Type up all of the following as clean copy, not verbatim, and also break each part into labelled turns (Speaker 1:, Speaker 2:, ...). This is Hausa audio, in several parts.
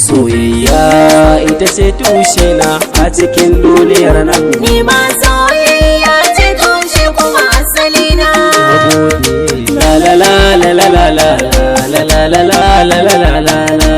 Speaker 1: soyayya ita ce tushe na a cikin duniyar nan.
Speaker 2: Ni ma soyayya ce tushe kuma asali na.
Speaker 1: La la la la la la la la la la la la la la la.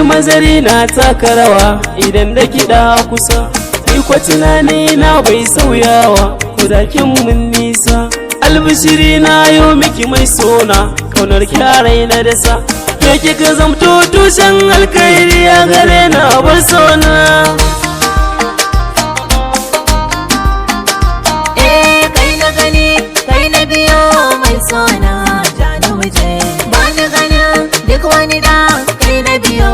Speaker 1: Mazari na taka rawa idan da kiɗa kusa, iko tunani na bai sauyawa kudakin mun nisa. Albishiri na yo miki mai sona, kaunar kyarai na dasa, ke kika zamto tushen alkhairi a gare na bar sona.
Speaker 2: Kai na gani kai na biyo mai sona, jani muje ba na ganin duk wani da kai na biyo.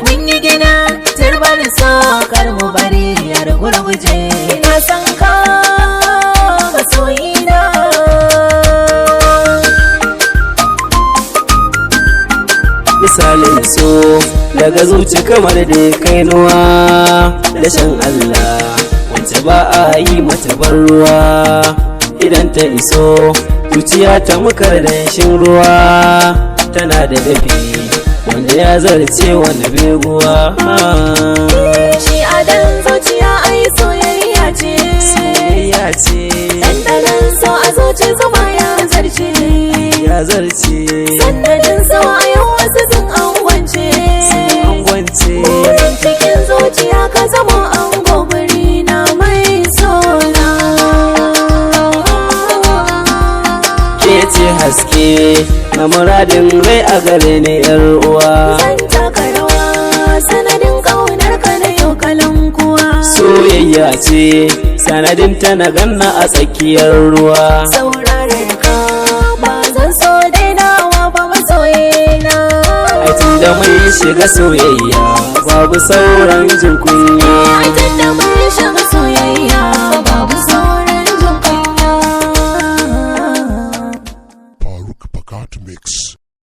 Speaker 2: Mun yi gina turbar so kar mu bari yar gurguje. Ina san ka masoyina.
Speaker 1: Misalin so daga zuci kamar da kainuwa da shan Allah, wacce ba a yi mata ban ruwa. Idan ta iso zuciya ta mukar da shin ruwa, tana da dafi wanda ya zarce wani beguwa.
Speaker 2: Shi adan zuciya ai soyayya ce,
Speaker 1: soyayya ce.
Speaker 2: dandanan so a zuci zuma ya zarce,
Speaker 1: ya zarce.
Speaker 2: sanadin so a yau wasu sun angwance, burin cikin zuciya ka zama ango guri na mai sona.
Speaker 1: Ke ce haske na muradin rai a gare ni yar uwa.
Speaker 2: Zan taka rawa sanadin kaunar ka na yau kalan kuwa.
Speaker 1: Soyayya ce sanadin ta na ganna a tsakiyar ruwa.
Speaker 2: Saurare ka ba zan so dainawa ba masoyina.
Speaker 1: Ai tunda mun shiga soyayya babu sauran jin kunya.
Speaker 2: Ai tunda mun shiga